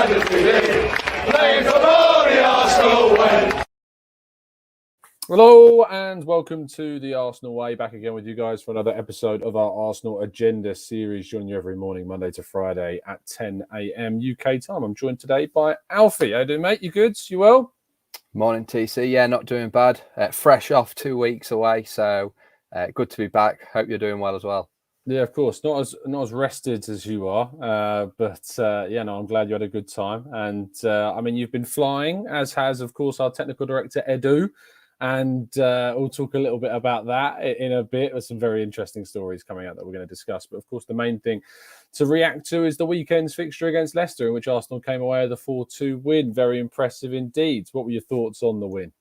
majesty, playing for glory, Arsenal way. Hello and welcome to the Arsenal Way. Back again with you guys for another episode of our Arsenal Agenda series. Join you every morning, Monday to Friday at 10 a.m. UK time. I'm joined today by Alfie. How you doing, mate? You good? You well? Morning, TC. Yeah, not doing bad. Fresh off 2 weeks away, so good to be back. Hope you're doing well as well. Yeah, of course. Not as rested as you are, but I'm glad you had a good time. And you've been flying, as has, of course, our technical director Edu. And we'll talk a little bit about that in a bit. There's some very interesting stories coming out that we're going to discuss. But of course, the main thing to react to is the weekend's fixture against Leicester, in which Arsenal came away with a 4-2 win. Very impressive indeed. What were your thoughts on the win?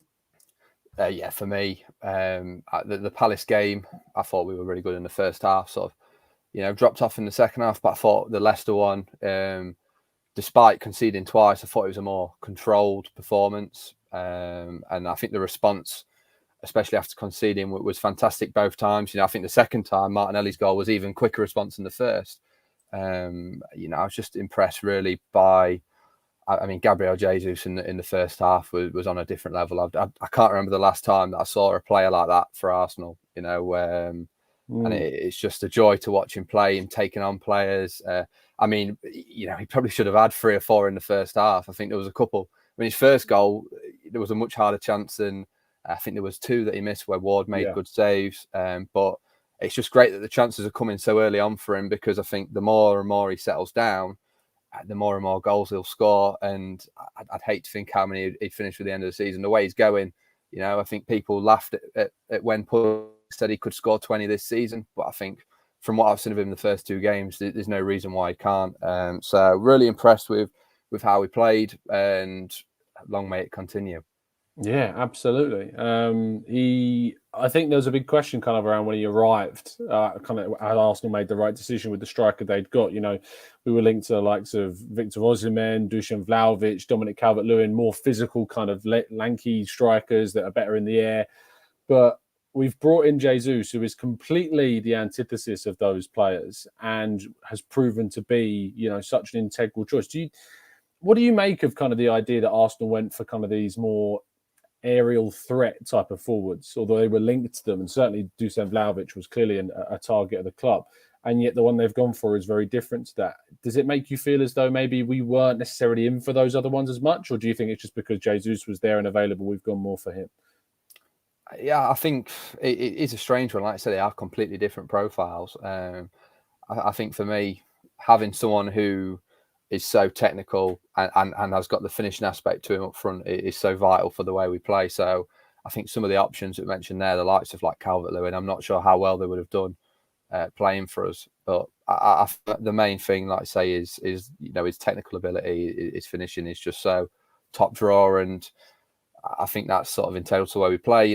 For me, the Palace game, I thought we were really good in the first half. Sort of, dropped off in the second half. But I thought the Leicester one, despite conceding twice, I thought it was a more controlled performance. And I think the response, especially after conceding, was fantastic both times. I think the second time, Martinelli's goal was even quicker response than the first. I was just impressed really by, Gabriel Jesus in the first half was on a different level. I can't remember the last time that I saw a player like that for Arsenal, and it's just a joy to watch him play, him taking on players. He probably should have had 3 or 4 in the first half. I think there was a couple. His first goal, there was a much harder chance than, I think there was 2 that he missed where Ward made good saves. But it's just great that the chances are coming so early on for him, because I think the more and more he settles down, the more and more goals he'll score. And I'd hate to think how many he'd finish with the end of the season. The way he's going, I think people laughed at when Paul said he could score 20 this season. But I think from what I've seen of him in the first 2 games, there's no reason why he can't. So really impressed with how he played, and long may it continue. Yeah, absolutely. I think there was a big question kind of around when he arrived, kind of how Arsenal made the right decision with the striker they'd got. We were linked to the likes of Victor Osimhen, Dusan Vlahovic, Dominic Calvert-Lewin, more physical kind of lanky strikers that are better in the air. But we've brought in Jesus, who is completely the antithesis of those players and has proven to be, such an integral choice. What do you make of kind of the idea that Arsenal went for kind of these more aerial threat type of forwards, although they were linked to them, and certainly Dusan Vlahovic was clearly a target of the club, and yet the one they've gone for is very different to that? Does it make you feel as though maybe we weren't necessarily in for those other ones as much, or do you think it's just because Jesus was there and available, we've gone more for him? Yeah, I think it is a strange one. Like I said, they are completely different profiles. I think for me, having someone who is so technical and has got the finishing aspect to him up front is so vital for the way we play. So I think some of the options that mentioned there, the likes of like Calvert-Lewin, I'm not sure how well they would have done playing for us. But the main thing, like I say, is his technical ability, his finishing is just so top drawer, and I think that's sort of integral to the way we play.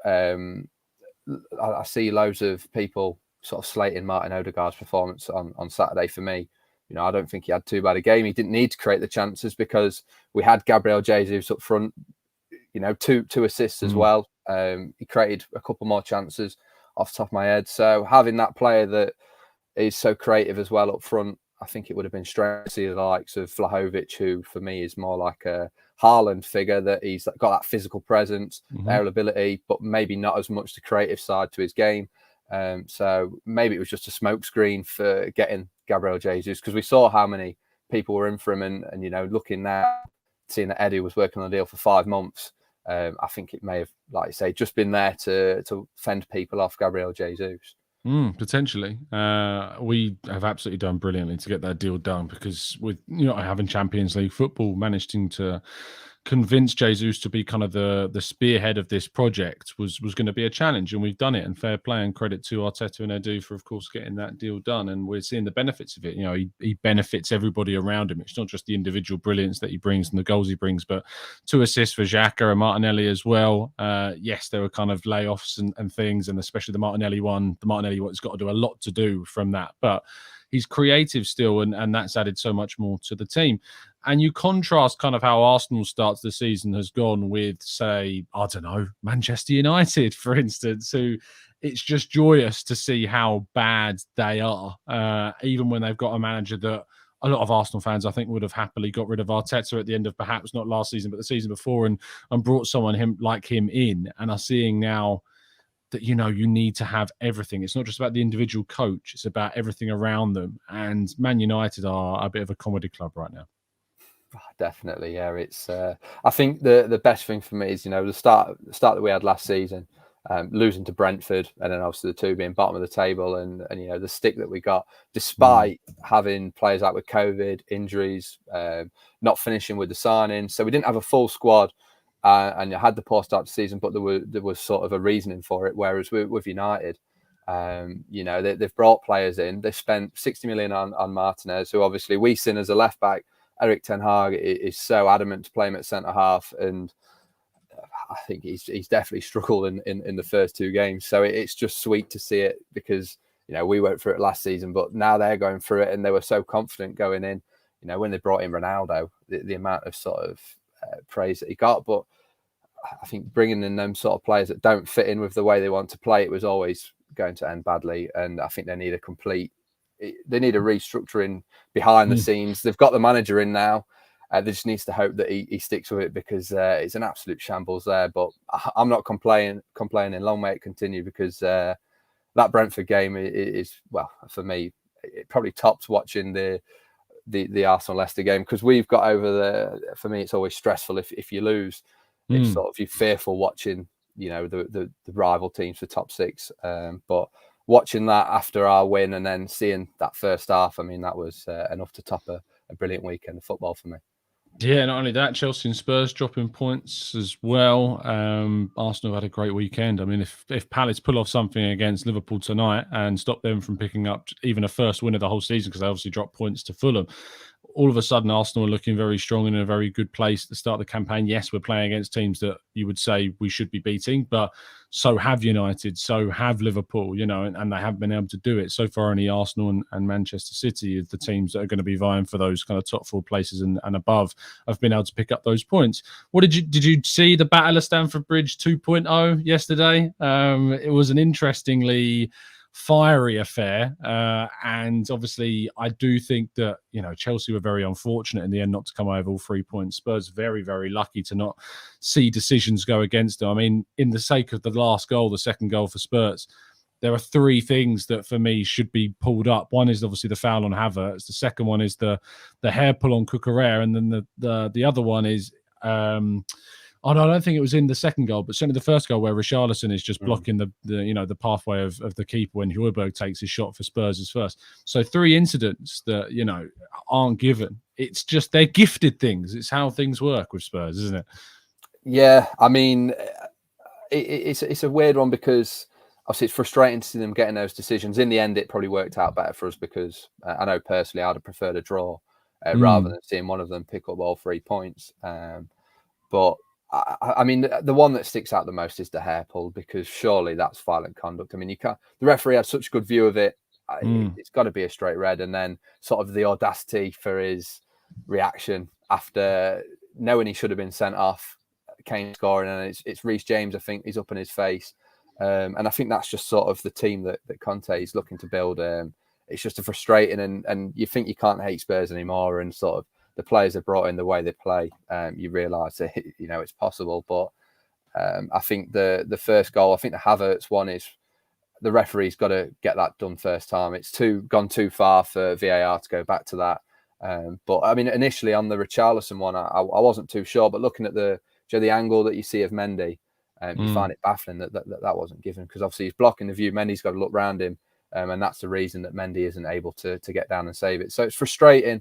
I see loads of people sort of slating Martin Odegaard's performance on Saturday. For me, I don't think he had too bad a game. He didn't need to create the chances because we had Gabriel Jesus up front, 2 assists as well. He created a couple more chances off the top of my head. So having that player that is so creative as well up front, I think it would have been strange to see the likes of Vlahovic, who for me is more like a Haaland figure, that he's got that physical presence, aerial ability, but maybe not as much the creative side to his game. So maybe it was just a smokescreen for getting Gabriel Jesus, because we saw how many people were in for him, and looking now, seeing that Eddie was working on the deal for 5 months, I think it may have, like you say, just been there to fend people off Gabriel Jesus. Potentially. We have absolutely done brilliantly to get that deal done, because with having Champions League football, managing to convince Jesus to be kind of the spearhead of this project was going to be a challenge, and we've done it. And fair play and credit to Arteta and Edu for, of course, getting that deal done. And we're seeing the benefits of it. He benefits everybody around him. It's not just the individual brilliance that he brings and the goals he brings, but 2 assists for Xhaka and Martinelli as well. Yes, there were kind of layoffs and things, and especially the Martinelli one. The Martinelli one's got to do a lot to do from that, but he's creative still, and that's added so much more to the team. And you contrast kind of how Arsenal starts the season has gone with, say, I don't know, Manchester United, for instance, who it's just joyous to see how bad they are, even when they've got a manager that a lot of Arsenal fans, I think, would have happily got rid of Arteta at the end of perhaps not last season, but the season before, and brought someone like him in, and are seeing now that, you need to have everything. It's not just about the individual coach, it's about everything around them. And Man United are a bit of a comedy club right now. Definitely, yeah. It's I think the best thing for me is, the start that we had last season, losing to Brentford, and then obviously the two being bottom of the table, and the stick that we got, despite having players out with COVID, injuries, not finishing with the signing. So we didn't have a full squad, and you had the poor start to the season, but there was sort of a reasoning for it. Whereas with United, they've brought players in. They've spent 60 million on Martinez, who obviously we seen as a left back. Erik ten Hag is so adamant to play him at centre half, and I think he's definitely struggled in the first two games. So it's just sweet to see it, because we went through it last season, but now they're going through it, and they were so confident going in. When they brought in Ronaldo, the amount of sort of praise that he got. But I think bringing in them sort of players that don't fit in with the way they want to play, it was always going to end badly. And I think they need a restructuring behind the scenes. They've got the manager in now. They just needs to hope that he sticks with it, because it's an absolute shambles there. But I'm not complaining. Long may it continue, because that Brentford game is, well, for me, it probably tops watching the Arsenal Leicester game, because we've got over the. For me, it's always stressful if you lose. It's sort of, you're fearful watching the rival teams for top six. But watching that after our win, and then seeing that first half, I mean, that was enough to top a brilliant weekend of football for me. Yeah, not only that, Chelsea and Spurs dropping points as well. Arsenal had a great weekend. I mean, if Palace pull off something against Liverpool tonight and stop them from picking up even a first win of the whole season, because they obviously dropped points to Fulham, all of a sudden Arsenal are looking very strong and in a very good place at the start of the campaign. Yes, we're playing against teams that you would say we should be beating, but so have United, so have Liverpool, and they haven't been able to do it. So far, only Arsenal and Manchester City are the teams that are going to be vying for those kind of top four places and above have been able to pick up those points. What did you see the Battle of Stamford Bridge 2.0 yesterday? It was an interestingly fiery affair, and obviously I do think that Chelsea were very unfortunate in the end not to come over all 3 points. Spurs very, very lucky to not see decisions go against them. I mean, in the sake of the last goal, the second goal for Spurs, there are three things that for me should be pulled up. One is obviously the foul on Havertz. The second one is the hair pull on Cucurella, and then the other one is I don't think it was in the second goal, but certainly the first goal where Richarlison is just blocking the pathway of the keeper when Højbjerg takes his shot for Spurs' first. So three incidents that aren't given. It's just they're gifted things. It's how things work with Spurs, isn't it? Yeah, I mean, it's a weird one, because obviously it's frustrating to see them getting those decisions. In the end, it probably worked out better for us, because I know personally I'd have preferred a draw rather than seeing one of them pick up all 3 points. But I mean, the one that sticks out the most is the hair pull, because surely that's violent conduct. I mean, you can't. The referee had such a good view of it. It's got to be a straight red. And then sort of the audacity for his reaction after knowing he should have been sent off, Kane scoring, and it's Reece James. I think he's up in his face, and I think that's just sort of the team that Conte is looking to build. It's just a frustrating, and you think you can't hate Spurs anymore, and sort of the players have brought in the way they play. You realise that it's possible. But I think the first goal, I think the Havertz one, is the referee's got to get that done first time. It's gone too far for VAR to go back to that. But I mean, initially on the Richarlison one, I wasn't too sure. But looking at the angle that you see of Mendy, you find it baffling that wasn't given, because obviously he's blocking the view. Mendy's got to look round him, and that's the reason that Mendy isn't able to get down and save it. So it's frustrating.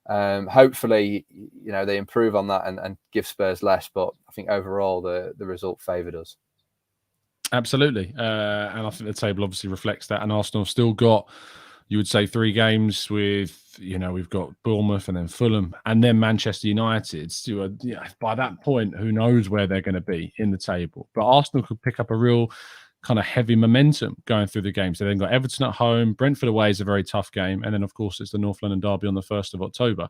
Hopefully, they improve on that and give Spurs less. But I think overall the result favoured us. Absolutely, and I think the table obviously reflects that. And Arsenal have still got, you would say, 3 games with, we've got Bournemouth and then Fulham and then Manchester United. So, by that point, who knows where they're going to be in the table? But Arsenal could pick up a real kind of heavy momentum going through the games. So they've got Everton at home, Brentford away is a very tough game, and then of course it's the North London derby on the 1st of October.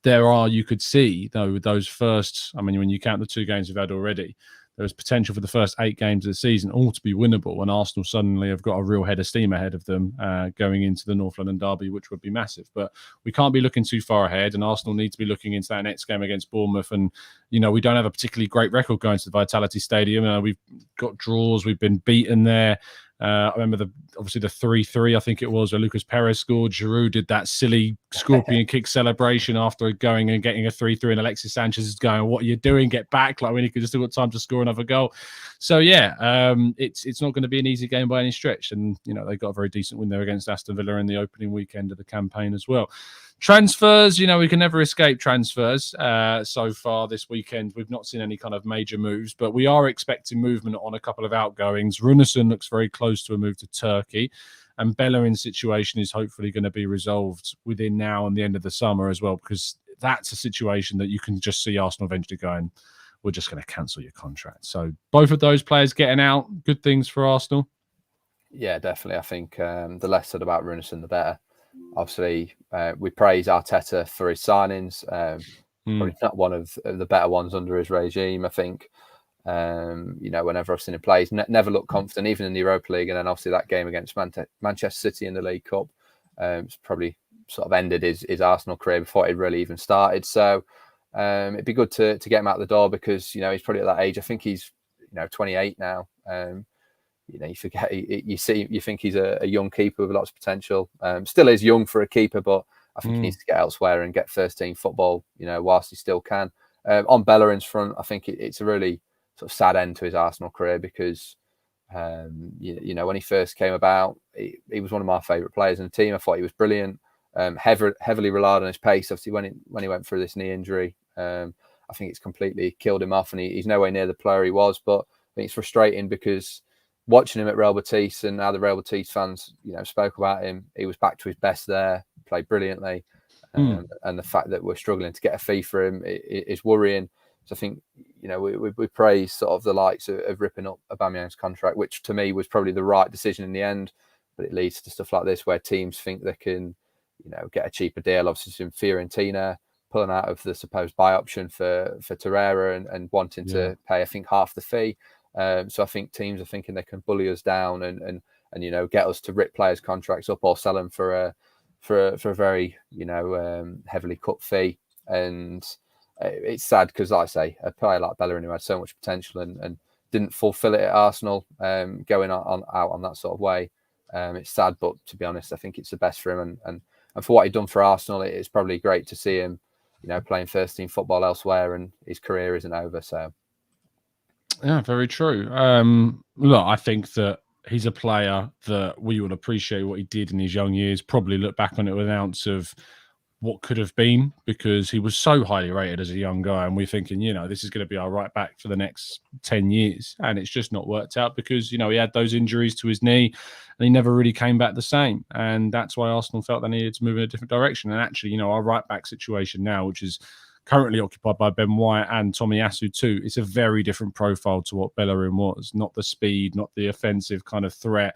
You could see though with those first, I mean, when you count the 2 games we've had already, there is potential for the first 8 games of the season all to be winnable, and Arsenal suddenly have got a real head of steam ahead of them going into the North London derby, which would be massive. But we can't be looking too far ahead, and Arsenal need to be looking into that next game against Bournemouth. And, you know, we don't have a particularly great record going to the Vitality Stadium. We've got draws, we've been beaten there. I remember obviously the 3-3, I think it was, where Lucas Perez scored. Giroud did that silly scorpion kick celebration after going and getting a 3-3, and Alexis Sanchez is going, "What are you doing? Get back!" Like, when he could have still got time to score another goal. So yeah, it's not going to be an easy game by any stretch. And, you know, they got a very decent win there against Aston Villa in the opening weekend of the campaign as well. Transfers, you know, we can never escape transfers. So far this weekend, we've not seen any kind of major moves, but we are expecting movement on a couple of outgoings. Runarsson looks very close to a move to Turkey, and Bellerin's situation is hopefully going to be resolved within now and the end of the summer as well, because that's a situation that you can just see Arsenal eventually going, "We're just going to cancel your contract." So both of those players getting out, good things for Arsenal. Yeah, definitely. I think the less said about Runarsson, the better. Obviously, we praise Arteta for his signings. Probably not one of the better ones under his regime, I think. You know, whenever I've seen him play, he's never looked confident, even in the Europa League. And then obviously that game against Manchester City in the League Cup, it's probably sort of ended his Arsenal career before it really even started. So it'd be good to get him out the door, because, you know, he's probably at that age. I think he's, you know, 28 now. You know, you forget, you think he's a young keeper with lots of potential. Still is young for a keeper, but I think he needs to get elsewhere and get first team football, you know, whilst he still can. On Bellerin's front, I think it's a really sort of sad end to his Arsenal career, because, you know, when he first came about, he was one of my favourite players in the team. I thought he was brilliant. Heavily relied on his pace. Obviously, when he went through this knee injury, I think it's completely killed him off, and he's nowhere near the player he was. But I think it's frustrating, because watching him at Real Betis, and how the Real Betis fans, you know, spoke about him, he was back to his best there, played brilliantly. And the fact that we're struggling to get a fee for him is worrying. So I think, you know, we praise sort of the likes of ripping up Aubameyang's contract, which to me was probably the right decision in the end. But it leads to stuff like this, where teams think they can, you know, get a cheaper deal. Obviously, Fiorentina pulling out of the supposed buy option for Torreira and wanting to pay, I think, half the fee. So I think teams are thinking they can bully us down and you know, get us to rip players' contracts up, or sell them for a very, you know, heavily cut fee. And it's sad, because, like I say, a player like Bellerin, who had so much potential and didn't fulfil it at Arsenal, going out on that sort of way, it's sad. But to be honest, I think it's the best for him, and for what he'd done for Arsenal, it's probably great to see him, you know, playing first team football elsewhere, and his career isn't over. So. Yeah, very true. Look, I think that he's a player that we will appreciate what he did in his young years, probably look back on it with an ounce of what could have been, because he was so highly rated as a young guy, and we're thinking, you know, this is going to be our right back for the next 10 years. And it's just not worked out, because, you know, he had those injuries to his knee and he never really came back the same. And that's why Arsenal felt they needed to move in a different direction. And actually, you know, our right back situation now, which is currently occupied by Ben White and Tomiyasu too, it's a very different profile to what Bellerin was. Not the speed, not the offensive kind of threat.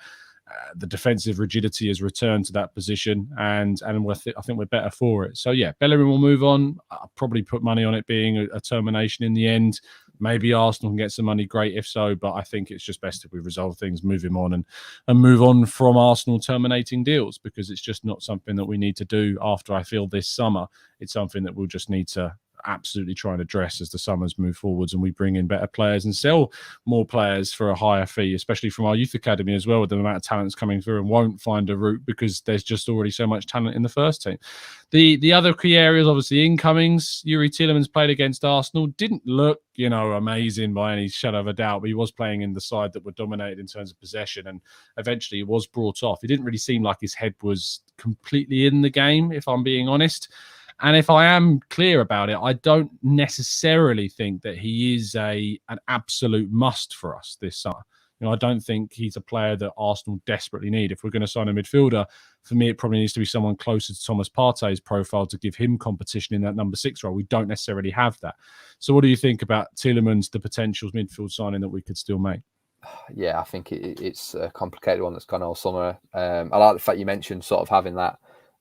The defensive rigidity has returned to that position, and I think we're better for it. So yeah, Bellerin will move on. I'll probably put money on it being a termination in the end. Maybe Arsenal can get some money, great if so, but I think it's just best if we resolve things, move him on, and move on from Arsenal terminating deals, because it's just not something that we need to do after, I feel, this summer. It's something that we'll just need to absolutely try and address as the summers move forwards and we bring in better players and sell more players for a higher fee, especially from our youth academy as well, with the amount of talents coming through, and won't find a route because there's just already so much talent in the first team. The other key areas, obviously, incomings. Youri Tielemans played against Arsenal. Didn't look, you know, amazing by any shadow of a doubt, but he was playing in the side that were dominated in terms of possession, and eventually he was brought off. It didn't really seem like his head was completely in the game, if I'm being honest. And if I am clear about it, I don't necessarily think that he is an absolute must for us this summer. You know, I don't think he's a player that Arsenal desperately need. If we're going to sign a midfielder, for me, it probably needs to be someone closer to Thomas Partey's profile to give him competition in that number 6 role. We don't necessarily have that. So what do you think about Tielemans, the potential midfield signing that we could still make? Yeah, I think it's a complicated one that's gone all summer. I like the fact you mentioned sort of having that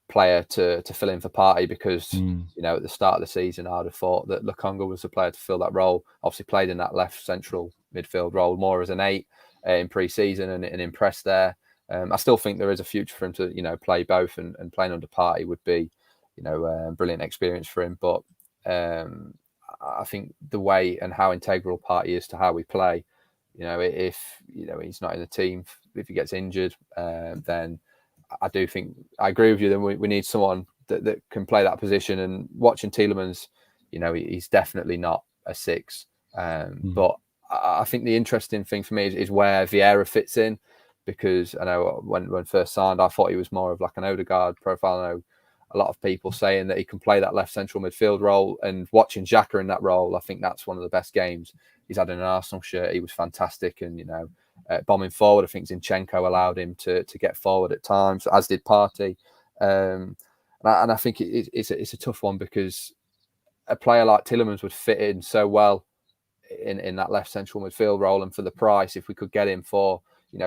player to fill in for Partey, because at the start of the season I'd have thought that Lokonga was the player to fill that role. Obviously played in that left central midfield role more as an 8 in pre-season and impressed there. I still think there is a future for him to play both, and playing under Partey would be brilliant experience for him. But I think the way and how integral Partey is to how we play, if he's not in the team, if he gets injured, then I do think I agree with you. Then we need someone that can play that position. And watching Tielemans, he's definitely not a 6. But I think the interesting thing for me is where Vieira fits in, because I know when first signed, I thought he was more of like an Odegaard profile. I know a lot of people saying that he can play that left central midfield role, and watching Xhaka in that role, I think that's one of the best games he's had in an Arsenal shirt. He was fantastic, and bombing forward, I think Zinchenko allowed him to get forward at times, as did Partey. And I think it's a tough one, because a player like Tielemans would fit in so well in that left central midfield role, and for the price, if we could get him for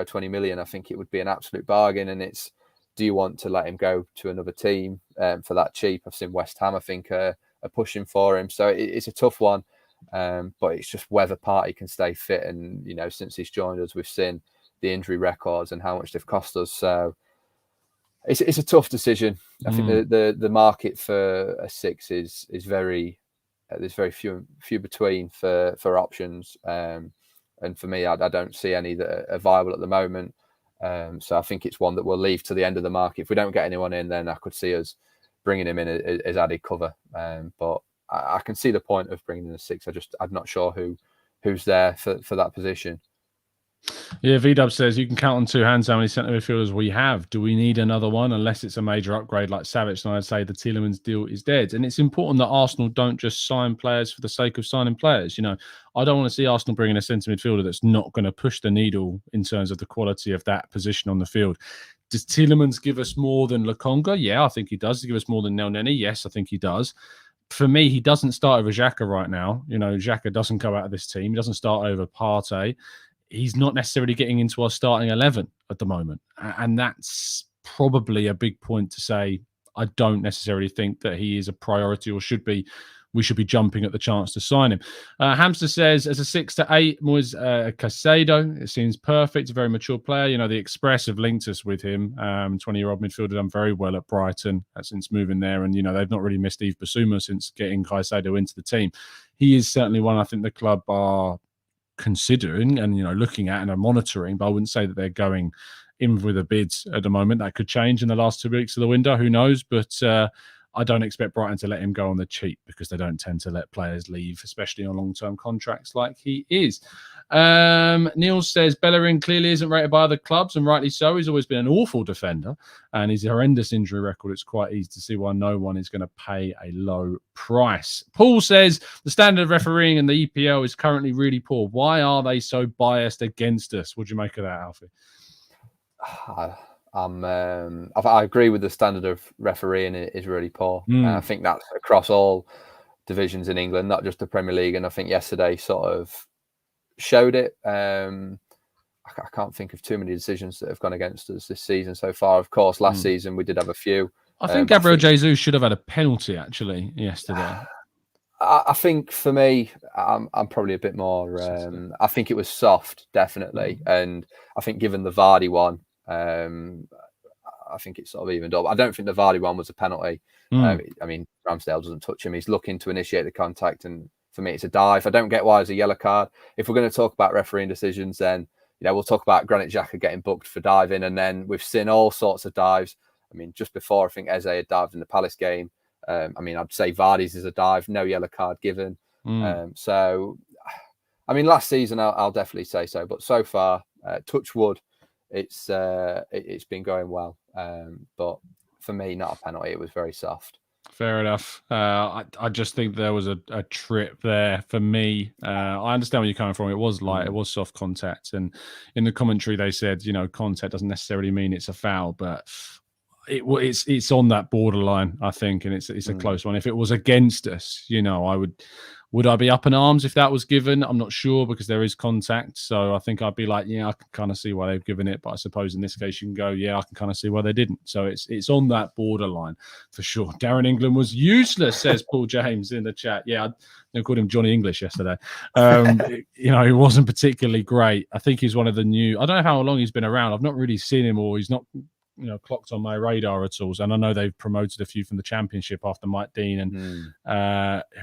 20 million, I think it would be an absolute bargain. And it's, do you want to let him go to another team for that cheap? I've seen West Ham, I think, are pushing for him, so it's a tough one. But it's just whether Partey can stay fit, and since he's joined us, we've seen the injury records and how much they've cost us. So it's a tough decision. I think the market for a 6 is very there's very few between for options. And for me, I don't see any that are viable at the moment. So I think it's one that we'll leave to the end of the market. If we don't get anyone in, then I could see us bringing him in as added cover. But I can see the point of bringing in a 6. I'm not sure who's there for that position. Yeah, VDub says you can count on 2 hands how many centre midfielders we have. Do we need another one? Unless it's a major upgrade like Savic, and I'd say the Tielemans deal is dead. And it's important that Arsenal don't just sign players for the sake of signing players. I don't want to see Arsenal bring in a centre midfielder that's not going to push the needle in terms of the quality of that position on the field. Does Tielemans give us more than Lokonga? Yeah, I think he does. Does he give us more than Nelneny? Yes, I think he does. For me, he doesn't start over Xhaka right now. Xhaka doesn't go out of this team. He doesn't start over Partey. He's not necessarily getting into our starting 11 at the moment. And that's probably a big point to say. I don't necessarily think that he is a priority, or we should be jumping at the chance to sign him. Hamster says, as a 6 to 8, Moise Caicedo, it seems perfect, a very mature player. The Express have linked us with him. 20-year-old midfielder, done very well at Brighton since moving there. And, they've not really missed Yves Bissouma since getting Caicedo into the team. He is certainly one I think the club are considering and looking at and are monitoring, but I wouldn't say that they're going in with a bid at the moment. That could change in the last 2 weeks of the window, who knows? But I don't expect Brighton to let him go on the cheap, because they don't tend to let players leave, especially on long-term contracts like he is. Neil says Bellerin clearly isn't rated by other clubs, and rightly so. He's always been an awful defender, and his horrendous injury record, it's quite easy to see why no one is going to pay a low price. Paul says the standard of refereeing in the EPL is currently really poor. Why are they so biased against us? What do you make of that, Alfie? I agree with the standard of refereeing is really poor. I think that's across all divisions in England, not just the Premier League. And I think yesterday sort of showed it. I can't think of too many decisions that have gone against us this season so far. Of course, last season we did have a few. I think Gabriel Jesus should have had a penalty actually yesterday. I think for me, I'm probably a bit more. I think it was soft, definitely, and I think given the Vardy one, I think it's sort of evened up. I don't think the Vardy one was a penalty. I mean, Ramsdale doesn't touch him. He's looking to initiate the contact, and for me, it's a dive. I don't get why it's a yellow card. If we're going to talk about refereing decisions, then we'll talk about Granit Xhaka getting booked for diving, and then we've seen all sorts of dives. I mean, just before, I think Eze had dived in the Palace game. I mean, I'd say Vardy's is a dive, no yellow card given. So, I mean, last season I'll definitely say so, but so far, touch wood, it's been going well. But for me, not a penalty. It was very soft. Fair enough. I just think there was a trip there for me. I understand where you're coming from. It was light, it was soft contact, and in the commentary they said, contact doesn't necessarily mean it's a foul, but it's on that borderline, I think, and it's a close one. If it was against us, I Would I be up in arms if that was given? I'm not sure, because there is contact. So I think I'd be like, yeah, I can kind of see why they've given it. But I suppose in this case you can go, yeah, I can kind of see why they didn't. So it's on that borderline for sure. Darren England was useless, says Paul James in the chat. Yeah, I called him Johnny English yesterday. He wasn't particularly great. I think he's one of the new, I don't know how long he's been around. I've not really seen him, or he's not clocked on my radar at all. And I know they've promoted a few from the Championship after Mike Dean and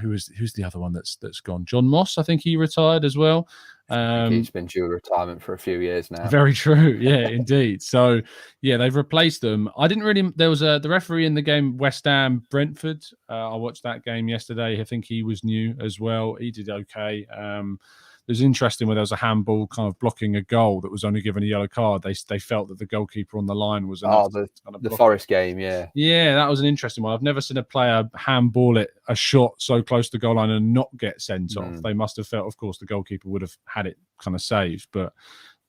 who's the other one that's gone? John Moss, I think he retired as well. He's been due retirement for a few years now. Very true. Yeah, indeed. So yeah, they've replaced them. There was the referee in the game, West Ham Brentford. I watched that game yesterday. I think he was new as well. He did okay. It was interesting where there was a handball kind of blocking a goal that was only given a yellow card. They felt that the goalkeeper on the line was the Forest game, yeah. Yeah, that was an interesting one. I've never seen a player handball a shot so close to the goal line and not get sent off. They must have felt, of course, the goalkeeper would have had it kind of saved, but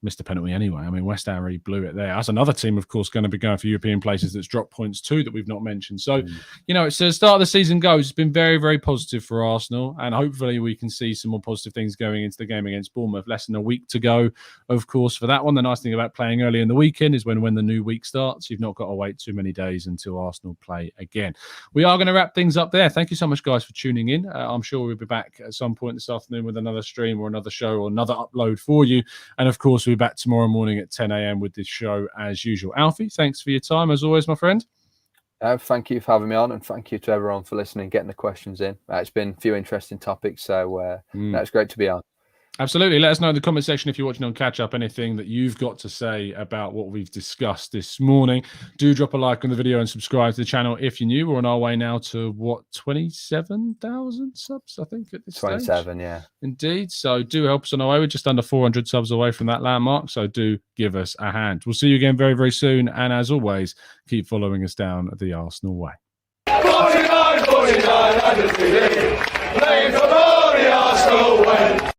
missed a penalty anyway. I mean, West Ham really blew it there. That's another team, of course, going to be going for European places that's dropped points too that we've not mentioned. So, it's the start of the season goes. It's been very, very positive for Arsenal, and hopefully we can see some more positive things going into the game against Bournemouth. Less than a week to go, of course, for that one. The nice thing about playing early in the weekend is when the new week starts, you've not got to wait too many days until Arsenal play again. We are going to wrap things up there. Thank you so much, guys, for tuning in. I'm sure we'll be back at some point this afternoon with another stream or another show or another upload for you. And of course, we'll be back tomorrow morning at 10 a.m. with this show as usual. Alfie, thanks for your time as always, my friend. Thank you for having me on, and thank you to everyone for listening, getting the questions in. It's been a few interesting topics, so it's great to be on. Absolutely. Let us know in the comment section if you're watching on Catch Up, anything that you've got to say about what we've discussed this morning. Do drop a like on the video and subscribe to the channel if you're new. We're on our way now to 27,000 subs, I think, at this 27, stage. yeah. Indeed. So do help us on our way. We're just under 400 subs away from that landmark. So do give us a hand. We'll see you again very, very soon. And as always, keep following us down the Arsenal way. 49, undefeated, playing for the Arsenal way.